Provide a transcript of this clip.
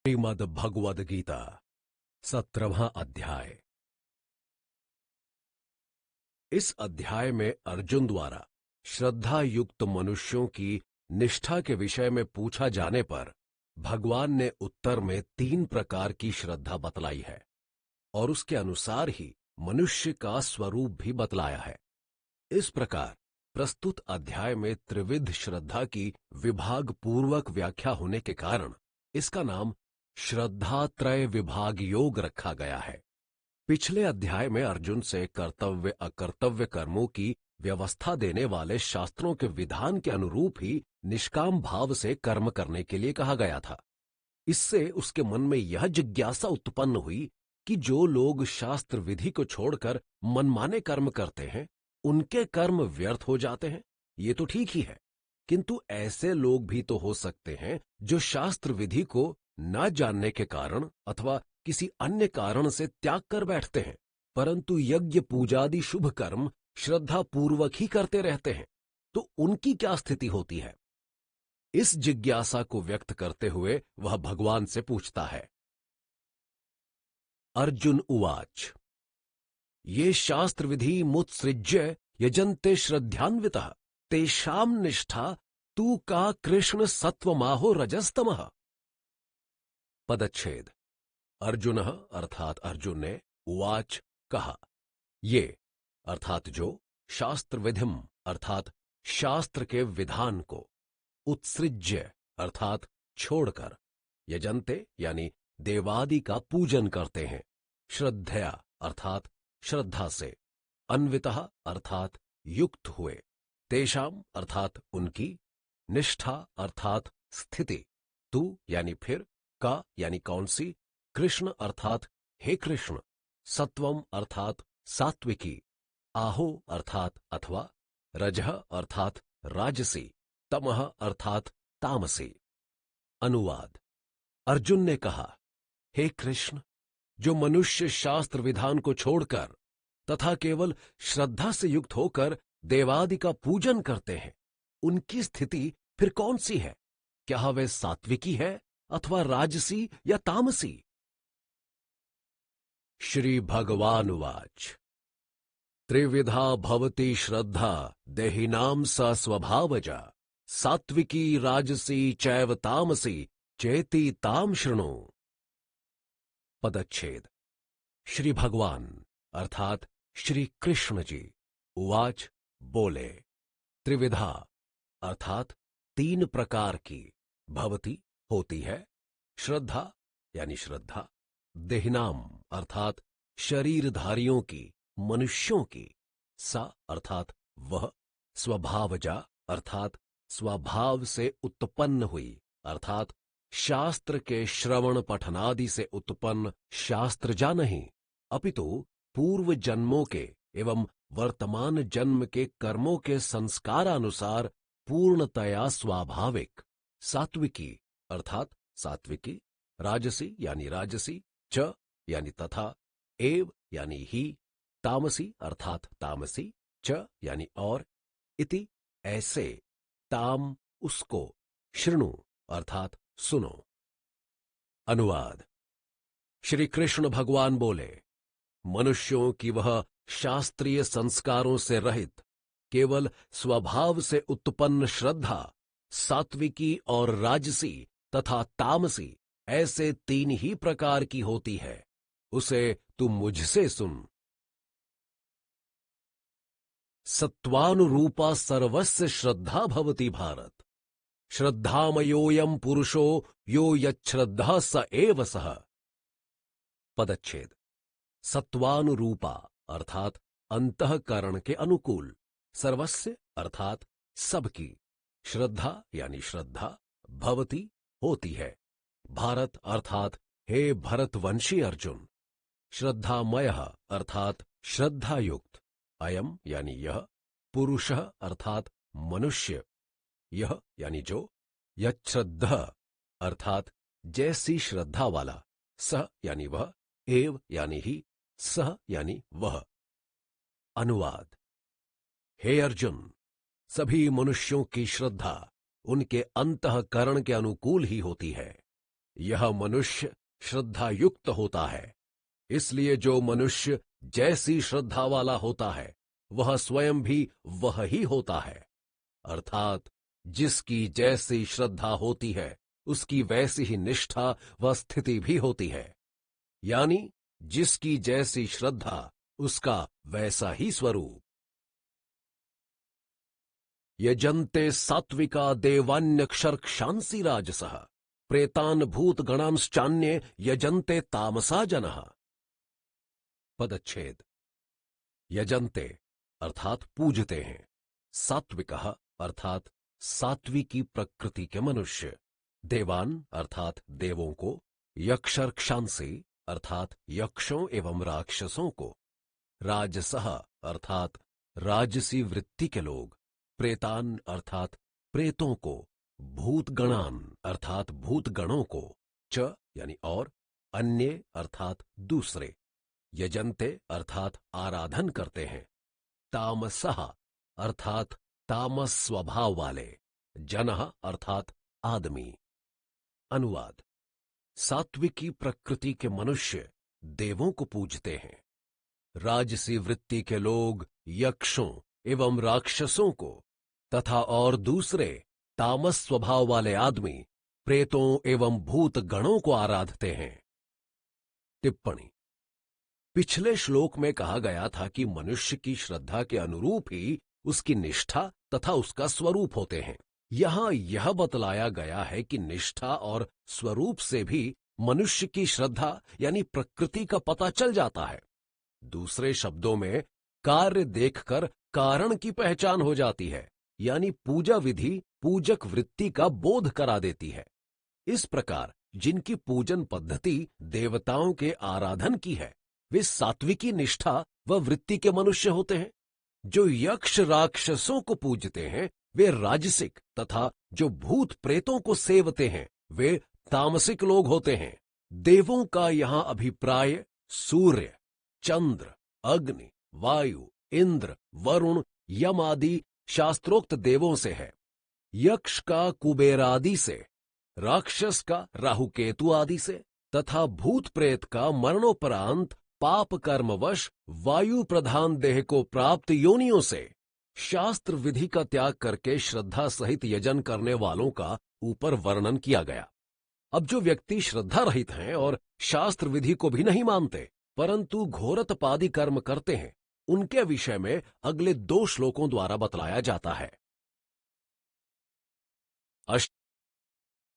श्रीमद् भगवद गीता 17वां अध्याय। इस अध्याय में अर्जुन द्वारा श्रद्धा युक्त मनुष्यों की निष्ठा के विषय में पूछा जाने पर भगवान ने उत्तर में 3 प्रकार की श्रद्धा बतलाई है और उसके अनुसार ही मनुष्य का स्वरूप भी बतलाया है। इस प्रकार प्रस्तुत अध्याय में त्रिविध श्रद्धा की विभाग पूर्वक व्याख्या होने के कारण इसका नाम श्रद्धात्रय विभाग योग रखा गया है। पिछले अध्याय में अर्जुन से कर्तव्य अकर्तव्य कर्मों की व्यवस्था देने वाले शास्त्रों के विधान के अनुरूप ही निष्काम भाव से कर्म करने के लिए कहा गया था। इससे उसके मन में यह जिज्ञासा उत्पन्न हुई कि जो लोग शास्त्र विधि को छोड़कर मनमाने कर्म करते हैं उनके कर्म व्यर्थ हो जाते हैं। ये तो ठीक ही है, किंतु ऐसे लोग भी तो हो सकते हैं जो शास्त्र विधि को न जानने के कारण अथवा किसी अन्य कारण से त्याग कर बैठते हैं, परंतु यज्ञ पूजादि शुभ कर्म श्रद्धा पूर्वक ही करते रहते हैं, तो उनकी क्या स्थिति होती है? इस जिज्ञासा को व्यक्त करते हुए वह भगवान से पूछता है। अर्जुन उवाच ये शास्त्र विधि मुत्सृज्य यजन्ते श्रद्धान्वितः तेषां निष्ठा तू का कृष्ण सत्वमाहो रजस्तमः। पदच्छेद। अर्जुन अर्थात अर्जुन ने उवाच कहा, ये अर्थात जो शास्त्र विधिम अर्थात शास्त्र के विधान को उत्सृज्य अर्थात छोड़कर यजन्ते यानी देवादि का पूजन करते हैं, श्रद्धया अर्थात श्रद्धा से, अन्वितः अर्थात युक्त हुए, तेषाम अर्थात उनकी, निष्ठा अर्थात स्थिति, तू यानी फिर, का यानी कौन सी, कृष्ण अर्थात हे कृष्ण, सत्वम अर्थात सात्विकी, आहो अर्थात अथवा, रजह अर्थात राजसी, तमह अर्थात तामसी। अनुवाद। अर्जुन ने कहा, हे कृष्ण, जो मनुष्य शास्त्र विधान को छोड़कर तथा केवल श्रद्धा से युक्त होकर देवादि का पूजन करते हैं, उनकी स्थिति फिर कौन सी है? क्या वे सात्विकी है अथवा राजसी या तामसी? श्री भगवान उवाच त्रिविधा भवति श्रद्धा देहिनां स स्वभावजा सात्विकी राजसी चैव तामसी चेति ताम शृणु। पदच्छेद। श्री भगवान अर्थात श्री कृष्ण जी उवाच बोले, त्रिविधा अर्थात 3 प्रकार की, भवति होती है, श्रद्धा यानी श्रद्धा, देहिनाम अर्थात शरीरधारियों की, मनुष्यों की, सा अर्थात वह, स्वभावजा अर्थात स्वभाव से उत्पन्न हुई अर्थात शास्त्र के श्रवण पठनादि से उत्पन्न शास्त्रजा नहीं, अपितु पूर्व जन्मों के एवं वर्तमान जन्म के कर्मों के संस्कारानुसार पूर्णतया स्वाभाविक, सात्विकी अर्थात सात्विकी, राजसी यानी राजसी, च यानी तथा, एव यानी ही, तामसी अर्थात तामसी, च यानी और, इति ऐसे, ताम उसको, शृणु अर्थात सुनो। अनुवाद। श्री कृष्ण भगवान बोले, मनुष्यों की वह शास्त्रीय संस्कारों से रहित केवल स्वभाव से उत्पन्न श्रद्धा सात्विकी और राजसी तथा तामसी ऐसे 3 ही प्रकार की होती है, उसे तू मुझसे सुन। सत्वानुरूपा सर्वस्य श्रद्धा भवति भारत, श्रद्धामयोऽयं पुरुषो यो यच्छ्रद्धा स एव सः। पदच्छेद। सत्वानुरूपा अर्थात अंतःकरण के अनुकूल, सर्वस्य अर्थात सबकी, श्रद्धा यानी श्रद्धा, भवति होती है, भारत अर्थात हे भरतवंशी अर्जुन, श्रद्धामय अर्थात श्रद्धायुक्त, अयम यानी यह, पुरुषः अर्थात मनुष्य, यह यानी जो, यच्छ्रद्धा अर्थात जैसी श्रद्धा वाला, सह यानी वह, एव यानी ही, सह यानी वह। अनुवाद। हे अर्जुन, सभी मनुष्यों की श्रद्धा उनके अंतःकरण के अनुकूल ही होती है, यह मनुष्य श्रद्धायुक्त होता है। इसलिए जो मनुष्य जैसी श्रद्धा वाला होता है वह स्वयं भी वह ही होता है। अर्थात जिसकी जैसी श्रद्धा होती है उसकी वैसी ही निष्ठा व स्थिति भी होती है। यानी जिसकी जैसी श्रद्धा उसका वैसा ही स्वरूप। यजन्ते सात्विका देवान्यक्षरक्षांसी राजसः प्रेतान भूत गणांश्चान्ये यजन्ते तामसा जनः। पदच्छेद। यजन्ते अर्थात पूजते हैं, सात्विकः अर्थात सात्विकी प्रकृति के मनुष्य, देवान अर्थात देवों को, यक्षरक्षांसी अर्थात यक्षों एवं राक्षसों को, राजसः अर्थात राजसी वृत्ति के लोग, प्रेतान अर्थात प्रेतों को, भूतगणान अर्थात भूतगणों को, च यानी और, अन्य अर्थात दूसरे, यजन्ते अर्थात आराधन करते हैं, तामसः अर्थात तामस स्वभाव वाले, जनः अर्थात आदमी। अनुवाद। सात्विकी प्रकृति के मनुष्य देवों को पूजते हैं, राजसी वृत्ति के लोग यक्षों एवं राक्षसों को तथा और दूसरे तामस स्वभाव वाले आदमी प्रेतों एवं भूत गणों को आराधते हैं। टिप्पणी। पिछले श्लोक में कहा गया था कि मनुष्य की श्रद्धा के अनुरूप ही उसकी निष्ठा तथा उसका स्वरूप होते हैं। यहां यह बतलाया गया है कि निष्ठा और स्वरूप से भी मनुष्य की श्रद्धा यानी प्रकृति का पता चल जाता है। दूसरे शब्दों में कार्य देखकर कारण की पहचान हो जाती है, यानी पूजा विधि पूजक वृत्ति का बोध करा देती है। इस प्रकार जिनकी पूजन पद्धति देवताओं के आराधन की है वे सात्विकी निष्ठा व वृत्ति के मनुष्य होते हैं। जो यक्ष राक्षसों को पूजते हैं वे राजसिक तथा जो भूत प्रेतों को सेवते हैं वे तामसिक लोग होते हैं। देवों का यहां अभिप्राय सूर्य, चंद्र, अग्नि, वायु, इंद्र, वरुण, यम आदि शास्त्रोक्त देवों से है। यक्ष का कुबेर आदि से, राक्षस का राहु केतु आदि से तथा भूत प्रेत का मरणोपरांत पाप कर्मवश वायु प्रधान देह को प्राप्त योनियों से। शास्त्र विधि का त्याग करके श्रद्धा सहित यजन करने वालों का ऊपर वर्णन किया गया। अब जो व्यक्ति श्रद्धा रहित हैं और शास्त्र विधि को भी नहीं मानते परंतु घोरतपादी कर्म करते हैं, उनके विषय में अगले 2 श्लोकों द्वारा बतलाया जाता है।